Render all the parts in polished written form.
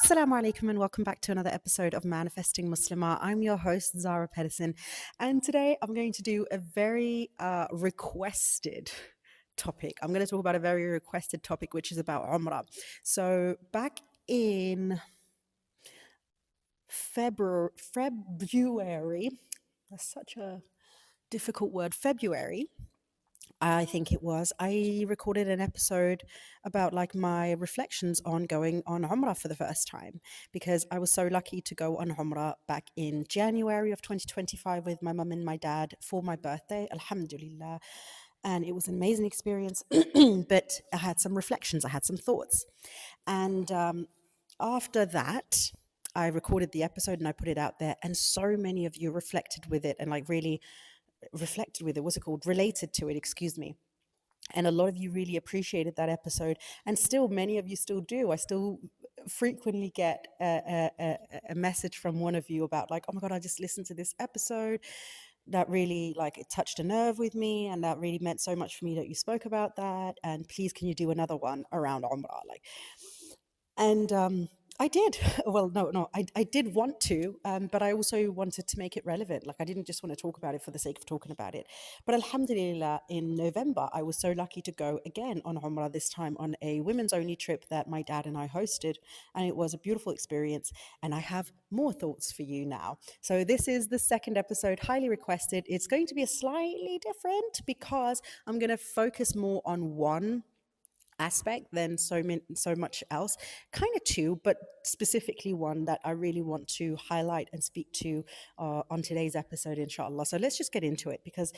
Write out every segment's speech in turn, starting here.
Assalamu alaikum and welcome back to another episode of Manifesting Muslimah. I'm your host, Zara Pedersen, and today I'm going to do a very requested topic. I'm going to talk about a very requested topic, which is about Umrah. So, back in February, that's such a difficult word, February, I think it was, I recorded an episode about like my reflections on going on Umrah for the first time because I was so lucky to go on Umrah back in January of 2025 with my mum and my dad for my birthday, Alhamdulillah. And it was an amazing experience, but I had some reflections, I had some thoughts. And after that, I recorded the episode and I put it out there, and so many of you reflected with it and like really reflected with it. What's it called? Related to it, excuse me. And a lot of you really appreciated that episode, and still many of you still do. I still frequently get a message from one of you about like, oh my god, I just listened to this episode that really like it touched a nerve with me, and that really meant so much for me that you spoke about that, and please can you do another one around Umrah, like. And I did. Well, no, I did want to, but I also wanted to make it relevant. Like, I didn't just want to talk about it for the sake of talking about it. But Alhamdulillah, in November, I was so lucky to go again on Umrah, this time on a women's only trip that my dad and I hosted. And it was a beautiful experience. And I have more thoughts for you now. So, this is the second episode, highly requested. It's going to be a slightly different because I'm going to focus more on one aspect than so much else, kind of two, but specifically one that I really want to highlight and speak to on today's episode, inshallah. So let's just get into it, because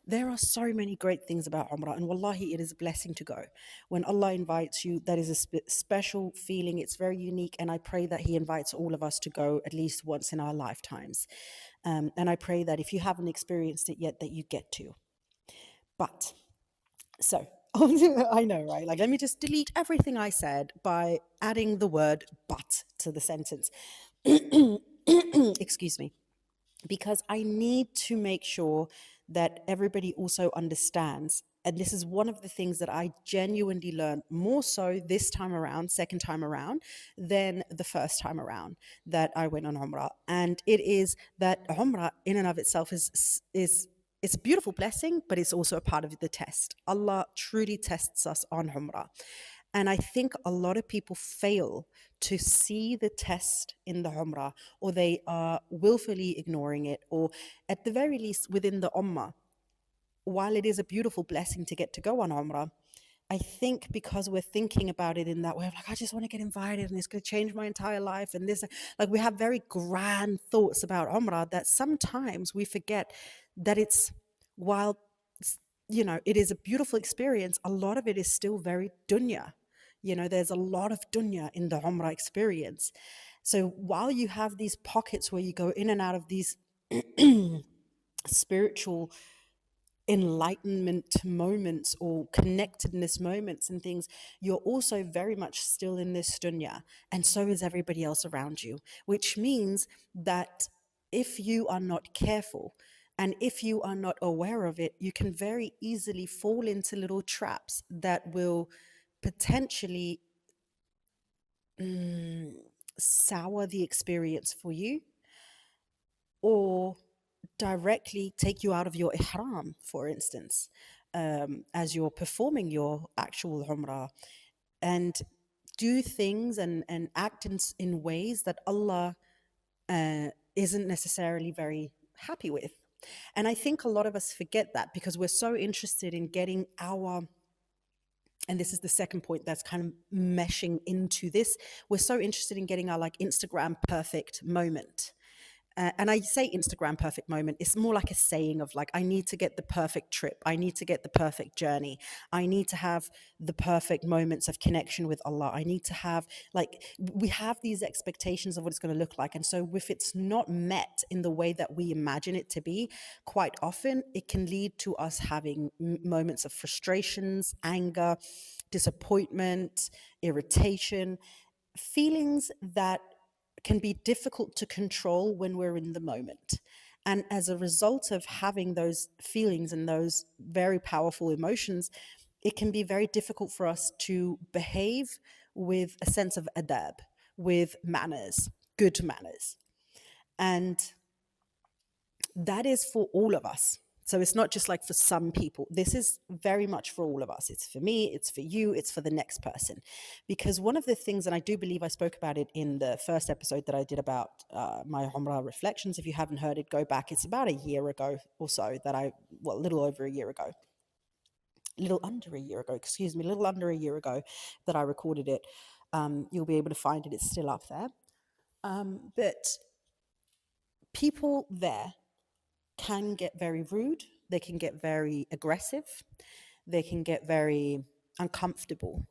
there are so many great things about Umrah, and wallahi, it is a blessing to go. When Allah invites you, that is a special feeling. It's very unique, and I pray that He invites all of us to go at least once in our lifetimes. And I pray that if you haven't experienced it yet, that you get to. But so, I know, right? Like, let me just delete everything I said by adding the word but to the sentence. Excuse me. Because I need to make sure that everybody also understands. And this is one of the things that I genuinely learned more so this time around, second time around, than the first time around that I went on Umrah. And it is that Umrah in and of itself is it's a beautiful blessing, but it's also a part of the test. Allah truly tests us on Umrah. And I think a lot of people fail to see the test in the Umrah, or they are willfully ignoring it, or at the very least within the Ummah. While it is a beautiful blessing to get to go on Umrah, I think because we're thinking about it in that way of like, I just want to get invited and it's going to change my entire life. And this, like, we have very grand thoughts about Umrah that sometimes we forget that it's, while, it is a beautiful experience, a lot of it is still very dunya. There's a lot of dunya in the Umrah experience. So while you have these pockets where you go in and out of these spiritual enlightenment moments or connectedness moments and things, you're also very much still in this dunya, and so is everybody else around you, which means that if you are not careful and if you are not aware of it, you can very easily fall into little traps that will potentially sour the experience for you, or directly take you out of your ihram, for instance, as you're performing your actual Umrah, and do things and act in ways that Allah isn't necessarily very happy with. And I think a lot of us forget that because we're so interested in getting and this is the second point that's kind of meshing into this, we're so interested in getting our like Instagram perfect moment. And I say Instagram perfect moment, it's more like a saying of like, I need to get the perfect trip. I need to get the perfect journey. I need to have the perfect moments of connection with Allah. I need to have, like, we have these expectations of what it's going to look like. And so if it's not met in the way that we imagine it to be, quite often it can lead to us having moments of frustrations, anger, disappointment, irritation, feelings that can be difficult to control when we're in the moment. And as a result of having those feelings and those very powerful emotions, it can be very difficult for us to behave with a sense of adab, with manners, good manners. And that is for all of us. So it's not just like for some people. This is very much for all of us. It's for me, it's for you, it's for the next person. Because one of the things, and I do believe I spoke about it in the first episode that I did about my Umrah reflections. If you haven't heard it, go back. It's about a year ago or so that well, a little over a year ago, little under a year ago, excuse me, a little under a year ago that I recorded it. You'll be able to find it. It's still up there. But people there can get very rude, they can get very aggressive, they can get very uncomfortable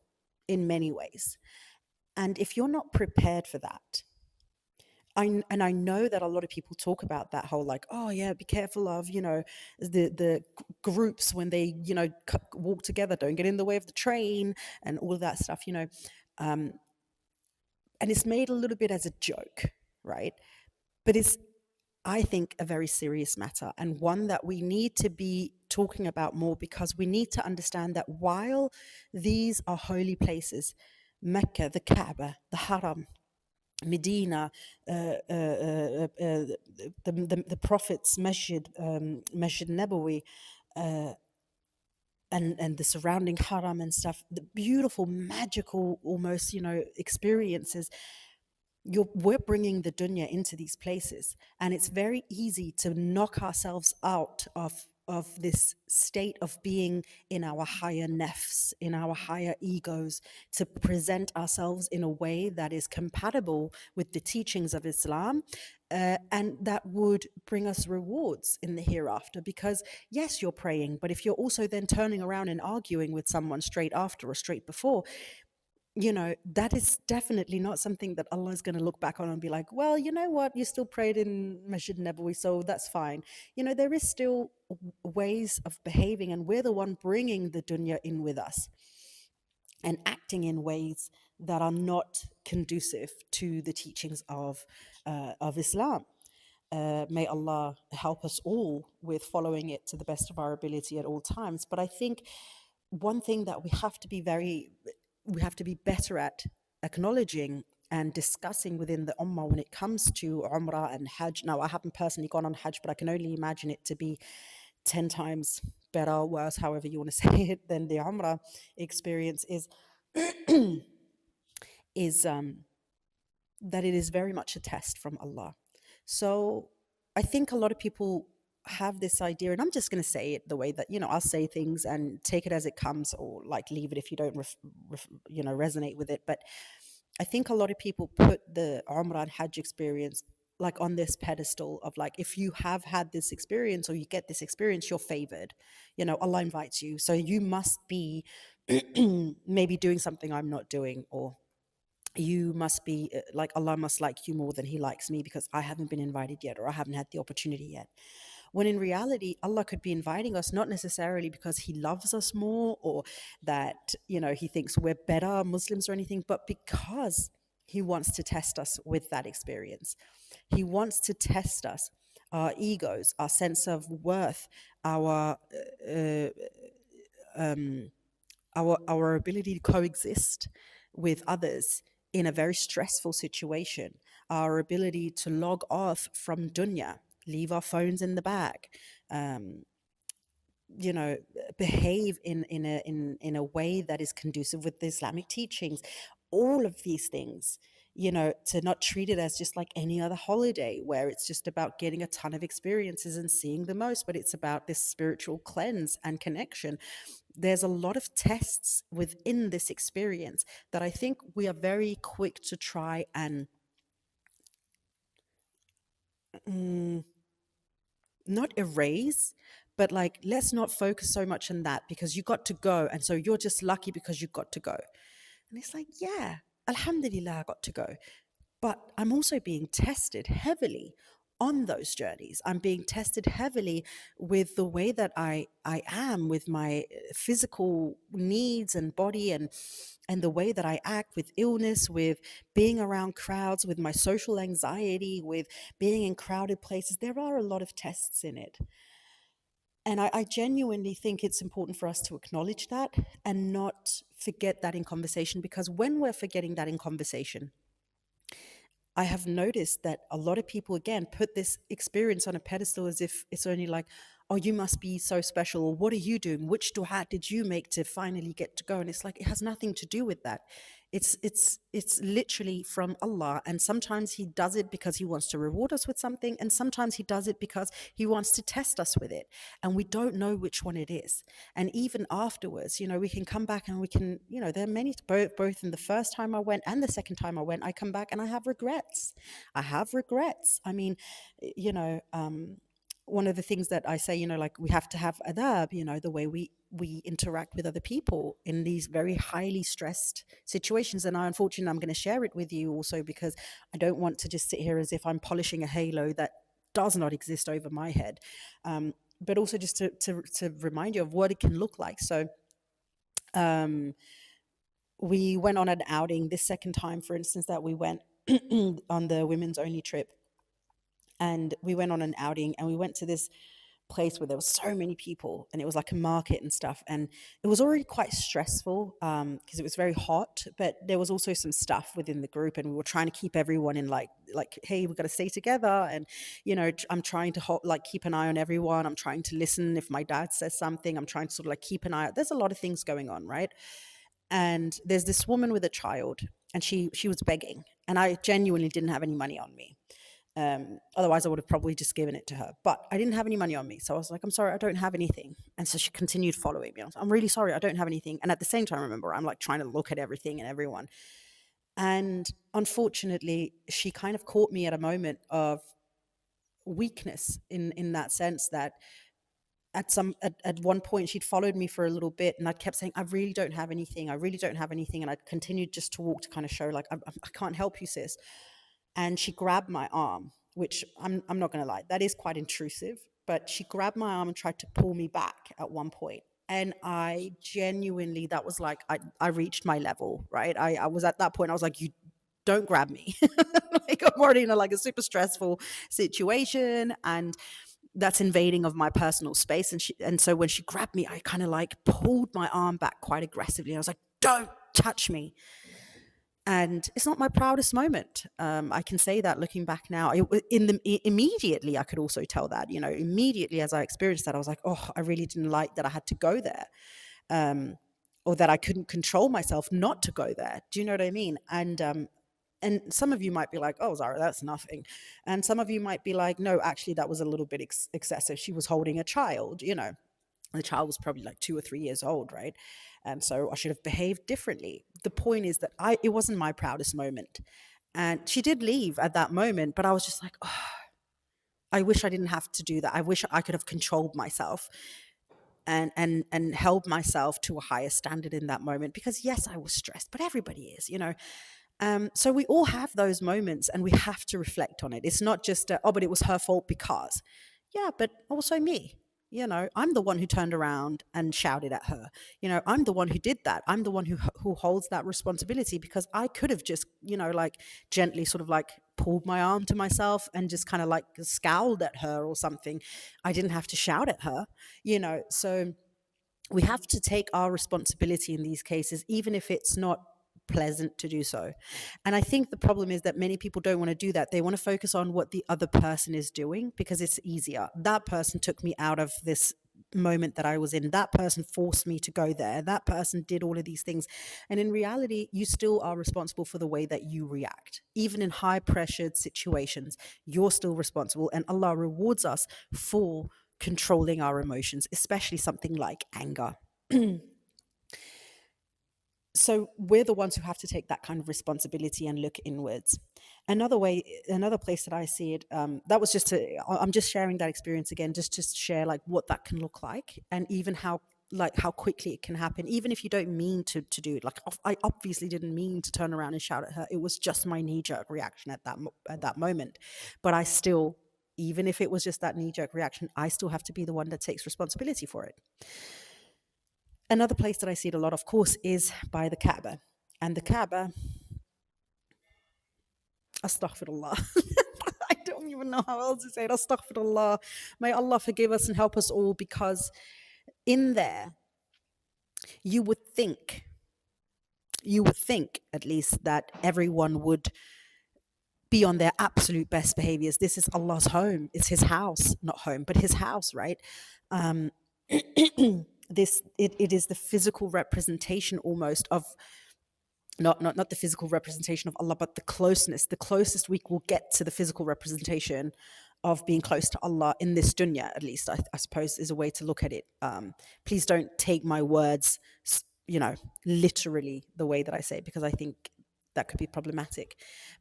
in many ways. And if you're not prepared for that, and I know that a lot of people talk about that whole like, oh yeah, be careful of, the groups when they, walk together, don't get in the way of the train and all of that stuff, and it's made a little bit as a joke, right? But it's, I think, a very serious matter, and one that we need to be talking about more, because we need to understand that while these are holy places, Mecca, the Kaaba, the Haram, Medina, the Prophet's Masjid, Masjid Nabawi, and the surrounding Haram and stuff, the beautiful, magical, almost, experiences, we're bringing the dunya into these places, and it's very easy to knock ourselves out of this state of being in our higher nafs, in our higher egos, to present ourselves in a way that is compatible with the teachings of Islam, and that would bring us rewards in the hereafter. Because yes, you're praying, but if you're also then turning around and arguing with someone straight after or straight before, that is definitely not something that Allah is going to look back on and be like, well, you know what, you still prayed in Masjid Nabawi, so that's fine. There is still ways of behaving, and we're the one bringing the dunya in with us and acting in ways that are not conducive to the teachings of Islam. May Allah help us all with following it to the best of our ability at all times. But I think one thing that we have to be better at acknowledging and discussing within the Ummah when it comes to Umrah and Hajj. Now, I haven't personally gone on Hajj, but I can only imagine it to be 10 times better or worse, however you want to say it, than the Umrah experience is that it is very much a test from Allah. So I think a lot of people have this idea, and I'm just going to say it the way that, I'll say things and take it as it comes, or like leave it if you don't, resonate with it. But I think a lot of people put the Umrah and Hajj experience like on this pedestal of like, if you have had this experience or you get this experience, you're favored. Allah invites you, so you must be maybe doing something I'm not doing, or you must be like, Allah must like you more than he likes me because I haven't been invited yet, or I haven't had the opportunity yet. When in reality, Allah could be inviting us not necessarily because he loves us more, or that, he thinks we're better Muslims or anything, but because he wants to test us with that experience. He wants to test us, our egos, our sense of worth, our ability to coexist with others in a very stressful situation, our ability to log off from dunya, leave our phones in the bag, um, behave in a way that is conducive with the Islamic teachings. All of these things, to not treat it as just like any other holiday where it's just about getting a ton of experiences and seeing the most, but it's about this spiritual cleanse and connection. There's a lot of tests within this experience that I think we are very quick to try and not erase, but like, let's not focus so much on that because you got to go. And so you're just lucky because you got to go. And it's like, yeah, Alhamdulillah, I got to go. But I'm also being tested heavily on those journeys. I'm being tested heavily with the way that I am, with my physical needs and body, and the way that I act with illness, with being around crowds, with my social anxiety, with being in crowded places. There are a lot of tests in it. And I genuinely think it's important for us to acknowledge that and not forget that in conversation, because when we're forgetting that in conversation, I have noticed that a lot of people, again, put this experience on a pedestal as if it's only like, oh, you must be so special. Or what are you doing? Which dua did you make to finally get to go? And it's like, it has nothing to do with that. It's literally from Allah. And sometimes He does it because He wants to reward us with something. And sometimes He does it because He wants to test us with it. And we don't know which one it is. And even afterwards, we can come back and we can, there are many, both in the first time I went and the second time I went, I come back and I have regrets. I have regrets. I mean, you know, one of the things that I say, like we have to have adab, the way we interact with other people in these very highly stressed situations. And unfortunately, I'm going to share it with you also because I don't want to just sit here as if I'm polishing a halo that does not exist over my head. But also just to remind you of what it can look like. So we went on an outing this second time, for instance, that we went on the women's only trip. And we went on an outing and we went to this place where there was so many people and it was like a market and stuff, and it was already quite stressful because it was very hot, but there was also some stuff within the group and we were trying to keep everyone in like hey, we've got to stay together. And I'm trying to like keep an eye on everyone. I'm trying to listen if my dad says something. I'm trying to sort of like keep an eye out. There's a lot of things going on, right? And there's this woman with a child and she was begging, and I genuinely didn't have any money on me. Otherwise, I would have probably just given it to her. But I didn't have any money on me. So I was like, I'm sorry, I don't have anything. And so she continued following me. I was, I'm really sorry, I don't have anything. And at the same time, remember, I'm like trying to look at everything and everyone. And unfortunately, she kind of caught me at a moment of weakness in that sense that at one point she'd followed me for a little bit and I kept saying, I really don't have anything. I really don't have anything. And I continued just to walk to kind of show like, I can't help you, sis. And she grabbed my arm, which I'm not going to lie, that is quite intrusive. But she grabbed my arm and tried to pull me back at one point. And I genuinely, that was like, I reached my level, right? I was at that point, I was like, you don't grab me. Like I'm already in a super stressful situation. And that's invading of my personal space. And so when she grabbed me, I kind of like pulled my arm back quite aggressively. I was like, don't touch me. And it's not my proudest moment. I can say that looking back now. Immediately, I could also tell that. Immediately as I experienced that, I was like, "Oh, I really didn't like that I had to go there, or that I couldn't control myself not to go there." Do you know what I mean? And some of you might be like, "Oh, Zara, that's nothing," and some of you might be like, "No, actually, that was a little bit excessive. She was holding a child, The child was probably like 2 or 3 years old, right? And so I should have behaved differently. The point is that it wasn't my proudest moment. And she did leave at that moment, but I was just like, oh, I wish I didn't have to do that. I wish I could have controlled myself and held myself to a higher standard in that moment. Because yes, I was stressed, but everybody is. So we all have those moments and we have to reflect on it. It's not just, oh, but it was her fault because. Yeah, but also me. I'm the one who turned around and shouted at her. I'm the one who did that. I'm the one who holds that responsibility, because I could have just, like gently sort of like pulled my arm to myself and just kind of like scowled at her or something. I didn't have to shout at her, so we have to take our responsibility in these cases, even if it's not pleasant to do so. And I think the problem is that many people don't want to do that. They want to focus on what the other person is doing because it's easier. That person took me out of this moment that I was in. That person forced me to go there. That person did all of these things. And in reality, you still are responsible for the way that you react. Even in high pressured situations, you're still responsible. And Allah rewards us for controlling our emotions, especially something like anger. So we're the ones who have to take that kind of responsibility and look inwards. Another place that I see it, that was I'm just sharing that experience again, just to share like what that can look like, and even how quickly it can happen, even if you don't mean to do it. Like I obviously didn't mean to turn around and shout at her. It was just my knee-jerk reaction at that moment. But I still, even if it was just that knee-jerk reaction, I still have to be the one that takes responsibility for it. Another place that I see it a lot, of course, is by the Kaaba. And the Kaaba, astaghfirullah. don't even know how else to say it. Astaghfirullah. May Allah forgive us and help us all, because in there, you would think, at least, that everyone would be on their absolute best behaviors. This is Allah's home. It's his house, not home, but his house, right? Um, it is the physical representation almost of not the physical representation of Allah, but the closeness. The closest we will get to the physical representation of being close to Allah in this dunya, at least, I suppose, is a way to look at it. Please don't take my words, you know, literally the way that I say it, because I think that could be problematic.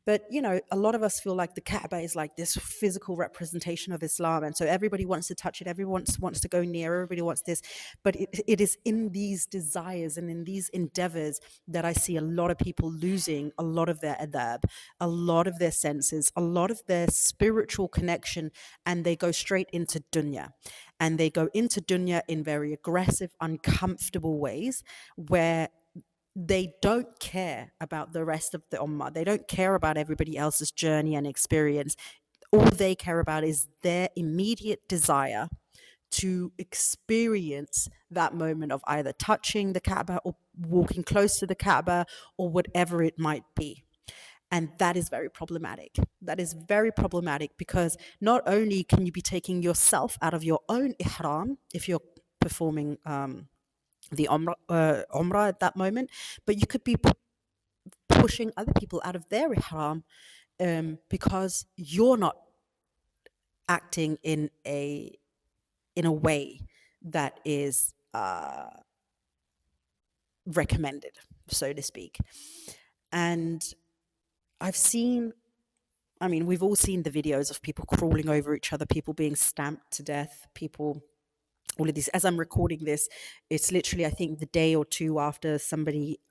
But, you know, a lot of us feel like the Kaaba is like this physical representation of Islam. And so everybody wants to touch it. Everyone wants to go near. Everybody wants this. But it is in these desires and in these endeavors that I see a lot of people losing a lot of their adab, a lot of their senses, a lot of their spiritual connection. And they go straight into dunya. And they go into dunya in very aggressive, uncomfortable ways, where they don't care about the rest of the ummah. They don't care about everybody else's journey and experience. All they care about is their immediate desire to experience that moment of either touching the Kaaba or walking close to the Kaaba or whatever it might be. And that is very problematic. That is very problematic, because not only can you be taking yourself out of your own ihram if you're performing the Umrah at that moment, but you could be pushing other people out of their ihram, because you're not acting in a way that is recommended, so to speak. And we've all seen the videos of people crawling over each other, people being stamped to death, people, all of this. As I'm recording this, it's literally, I think, the day or two after somebody,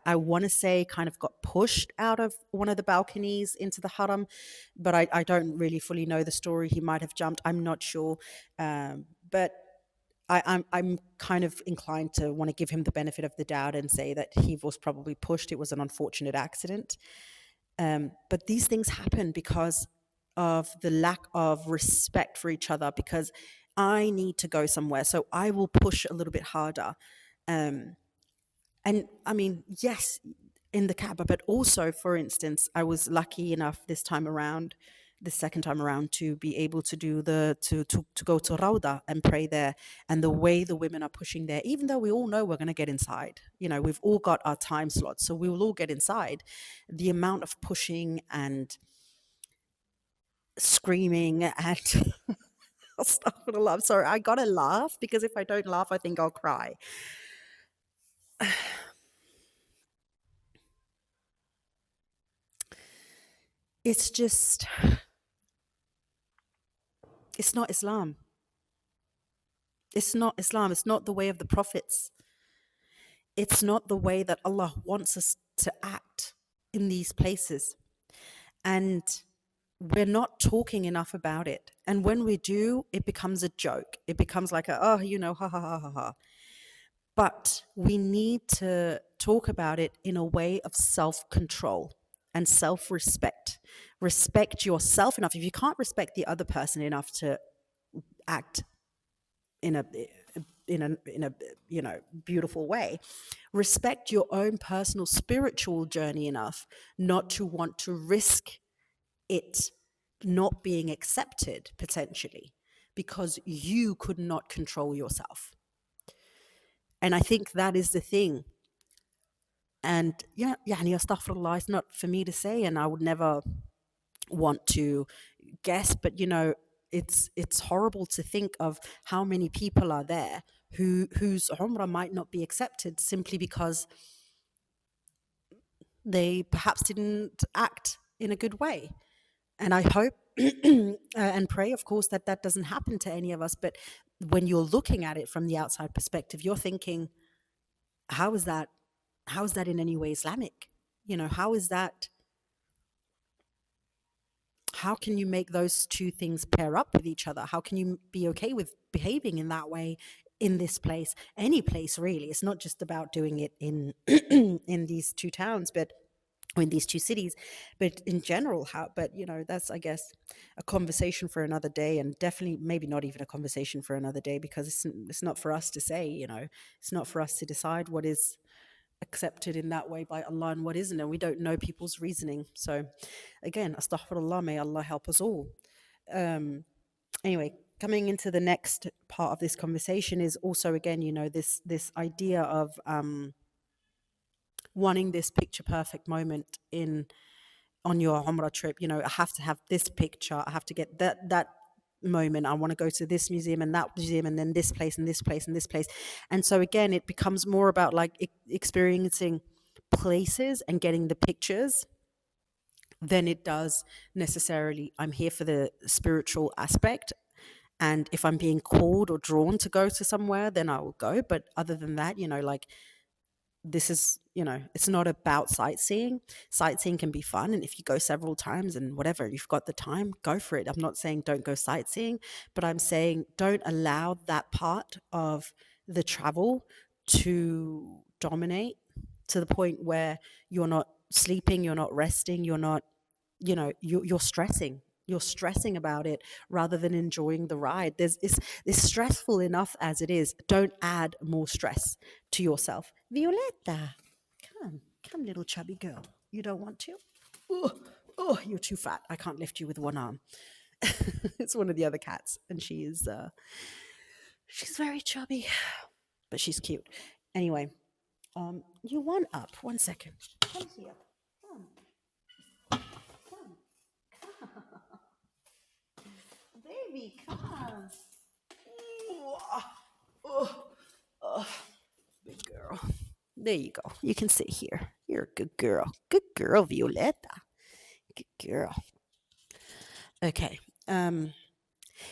I want to say, kind of got pushed out of one of the balconies into the haram, but I don't really fully know the story. He might have jumped. I'm not sure. But I'm kind of inclined to want to give him the benefit of the doubt and say that he was probably pushed. It was an unfortunate accident. But these things happen because of the lack of respect for each other, because I need to go somewhere, so I will push a little bit harder. And I mean, yes, in the Kaaba, but also, for instance, I was lucky enough the second time around, to be able to do to go to Rauda and pray there. And the way the women are pushing there, even though we all know we're going to get inside, you know, we've all got our time slots, so we will all get inside. The amount of pushing and screaming and Astaghfirullah. I'm sorry, I gotta laugh, because if I don't laugh, I think I'll cry. It's just, it's not Islam. It's not Islam. It's not the way of the prophets. It's not the way that Allah wants us to act in these places. And we're not talking enough about it. And when we do, it becomes a joke. It becomes like ha ha ha ha ha. But we need to talk about it in a way of self-control and self-respect. Respect yourself enough. If you can't respect the other person enough to act in a beautiful way, respect your own personal spiritual journey enough not to want to risk it not being accepted, potentially, because you could not control yourself. And I think that is the thing. And astaghfirullah, it's not for me to say, and I would never want to guess, but it's horrible to think of how many people are there whose Umrah might not be accepted simply because they perhaps didn't act in a good way. And I hope and pray, of course, that that doesn't happen to any of us. But when you're looking at it from the outside perspective, you're thinking, how is that in any way Islamic? How is that? How can you make those two things pair up with each other? How can you be okay with behaving in that way in this place, any place really? It's not just about doing it in in these two towns, but or in these two cities. But in general, how, but that's, I guess, a conversation for another day, and definitely maybe not even a conversation for another day, because it's not for us to say, it's not for us to decide what is accepted in that way by Allah and what isn't, and we don't know people's reasoning. So again, astaghfirullah, may Allah help us all. Anyway, coming into the next part of this conversation is also, again, this idea of wanting this picture perfect moment in on your Umrah trip. I have to have this picture. I have to get that moment. I want to go to this museum and that museum, and then this place and this place and this place. And so again, it becomes more about like experiencing places and getting the pictures than it does necessarily, I'm here for the spiritual aspect. And if I'm being called or drawn to go to somewhere, then I will go. But other than that, like, this is, it's not about sightseeing. Sightseeing can be fun, and if you go several times and whatever, you've got the time, go for it. I'm not saying don't go sightseeing, but I'm saying don't allow that part of the travel to dominate to the point where you're not sleeping, you're not resting, you're not, you're stressing. You're stressing about it rather than enjoying the ride. It's stressful enough as it is. Don't add more stress to yourself. Violetta, come, little chubby girl. You don't want to? Oh, oh, you're too fat. I can't lift you with one arm. It's one of the other cats, and she's very chubby, but she's cute. Anyway, you want up? 1 second. Come here. Come. Baby, come. Ooh, oh, oh, big girl. There you go. You can sit here. You're a good girl. Good girl, Violetta. Good girl. Okay.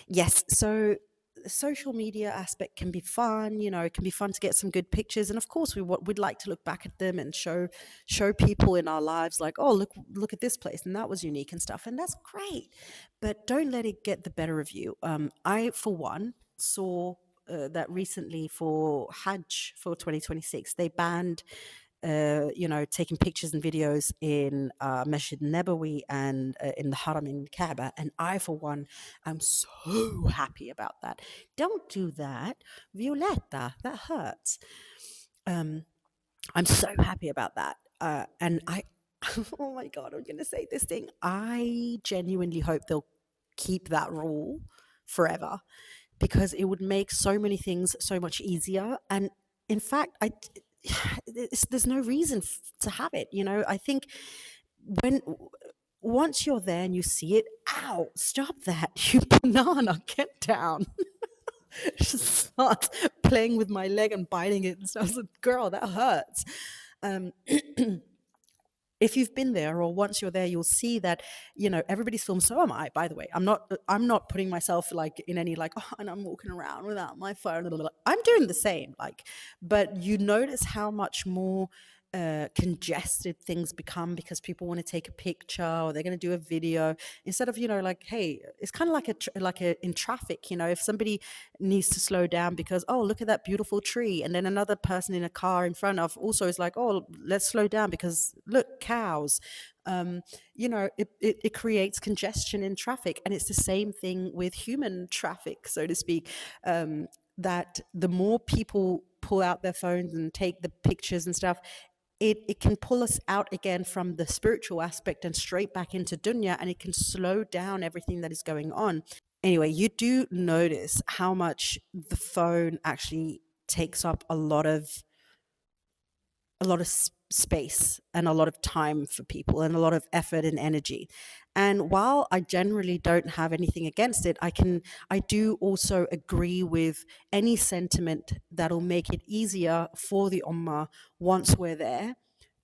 Yes. So the social media aspect can be fun. It can be fun to get some good pictures, and of course, we'd like to look back at them and show people in our lives, like, oh, look at this place, and that was unique and stuff, and that's great. But don't let it get the better of you. I, for one, saw that recently for Hajj for 2026, they banned taking pictures and videos in Masjid Nabawi and in the Haram in Kaaba. And I, for one, am so happy about that. Don't do that, Violetta. That hurts. I'm so happy about that. And I, oh my God, I'm going to say this thing. I genuinely hope they'll keep that rule forever, because it would make so many things so much easier. And in fact, there's no reason to have it. I think when once you're there and you see it, ow, stop that, you banana, get down. Just start playing with my leg and biting it and stuff. I was like, girl, that hurts. Um, if you've been there, or once you're there, you'll see that everybody's filmed. So am I, by the way. I'm not putting myself like in any like, oh, and I'm walking around without my phone, blah, blah, blah. I'm doing the same, like, but you notice how much more congested things become, because people want to take a picture or they're going to do a video instead of like, hey, it's kind of like in traffic. If somebody needs to slow down because, oh, look at that beautiful tree, and then another person in a car in front of also is like, oh, let's slow down because look, cows. It creates congestion in traffic, and it's the same thing with human traffic, so to speak. That the more people pull out their phones and take the pictures and stuff, it can pull us out again from the spiritual aspect and straight back into dunya, and it can slow down everything that is going on. Anyway, you do notice how much the phone actually takes up a lot of space and a lot of time for people, and a lot of effort and energy. And while I generally don't have anything against it, I do also agree with any sentiment that'll make it easier for the ummah once we're there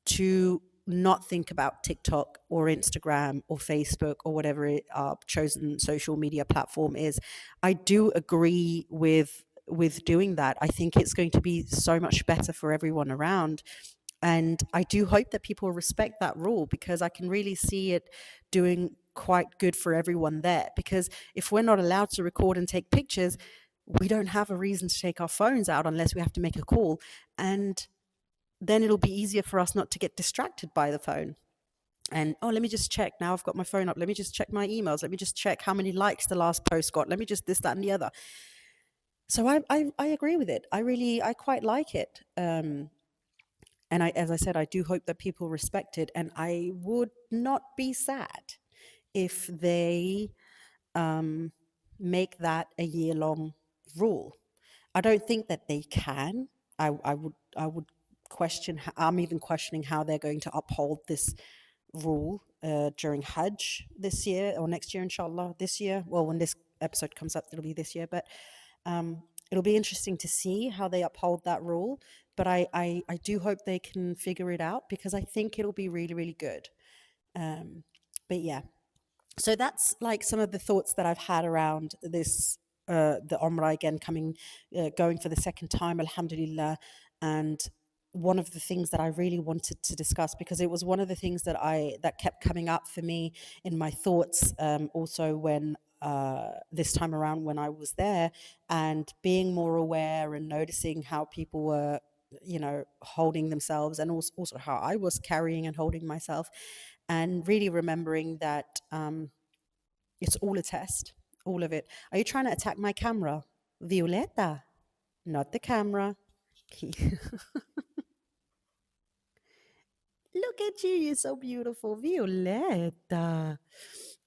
to not think about TikTok or Instagram or Facebook or whatever our chosen social media platform is. I do agree with doing that. I think it's going to be so much better for everyone around. And I do hope that people respect that rule, because I can really see it doing quite good for everyone there. Because if we're not allowed to record and take pictures, we don't have a reason to take our phones out unless we have to make a call. And then it'll be easier for us not to get distracted by the phone. And oh, let me just check. Now I've got my phone up. Let me just check my emails. Let me just check how many likes the last post got. Let me just this, that, and the other. So I agree with it. I quite like it. And as I said, I do hope that people respect it. And I would not be sad if they um, make that a year long rule. I don't think that they can. I would question. I'm even questioning how they're going to uphold this rule during Hajj this year or next year, inshallah. This year, well, when this episode comes up, it'll be this year. But it'll be interesting to see how they uphold that rule. But I do hope they can figure it out because I think it'll be really, really good. But yeah, so that's like some of the thoughts that I've had around this, the Umrah again coming, going for the second time, Alhamdulillah. And one of the things that I really wanted to discuss, because it was one of the things that kept coming up for me in my thoughts, also when this time around when I was there, and being more aware and noticing how people were, holding themselves, and also how I was carrying and holding myself, and really remembering that it's all a test, all of it. Are you trying to attack my camera? Violeta, not the camera. Look at you, you're so beautiful, Violeta.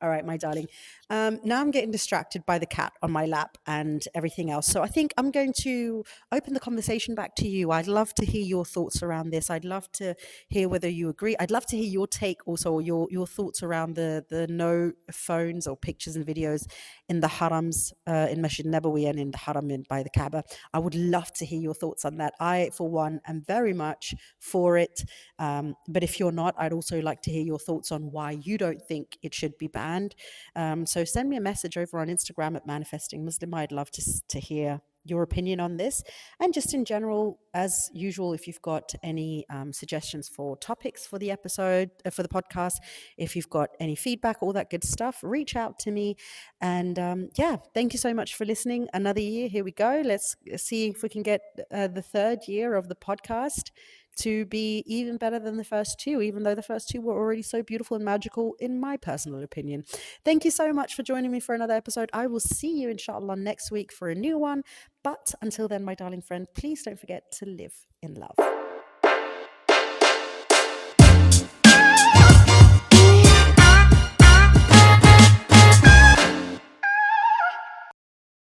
All right, my darling. Now I'm getting distracted by the cat on my lap and everything else. So I think I'm going to open the conversation back to you. I'd love to hear your thoughts around this. I'd love to hear whether you agree. I'd love to hear your take also, or your thoughts around the no phones or pictures and videos in the harams, in Masjid Nabawi and in the haram by the Kaaba. I would love to hear your thoughts on that. I, for one, am very much for it. But if you're not, I'd also like to hear your thoughts on why you don't think it should be banned. So send me a message over on Instagram at Manifesting Muslim. I'd love to hear your opinion on this. And just in general, as usual, if you've got any suggestions for topics for the episode, for the podcast, if you've got any feedback, all that good stuff, reach out to me. And yeah, thank you so much for listening. Another year, here we go. Let's see if we can get the third year of the podcast to be even better than the first two, even though the first two were already so beautiful and magical, in my personal opinion. Thank you so much for joining me for another episode. I will see you, inshallah, next week for a new one. But until then, my darling friend, please don't forget to live in love.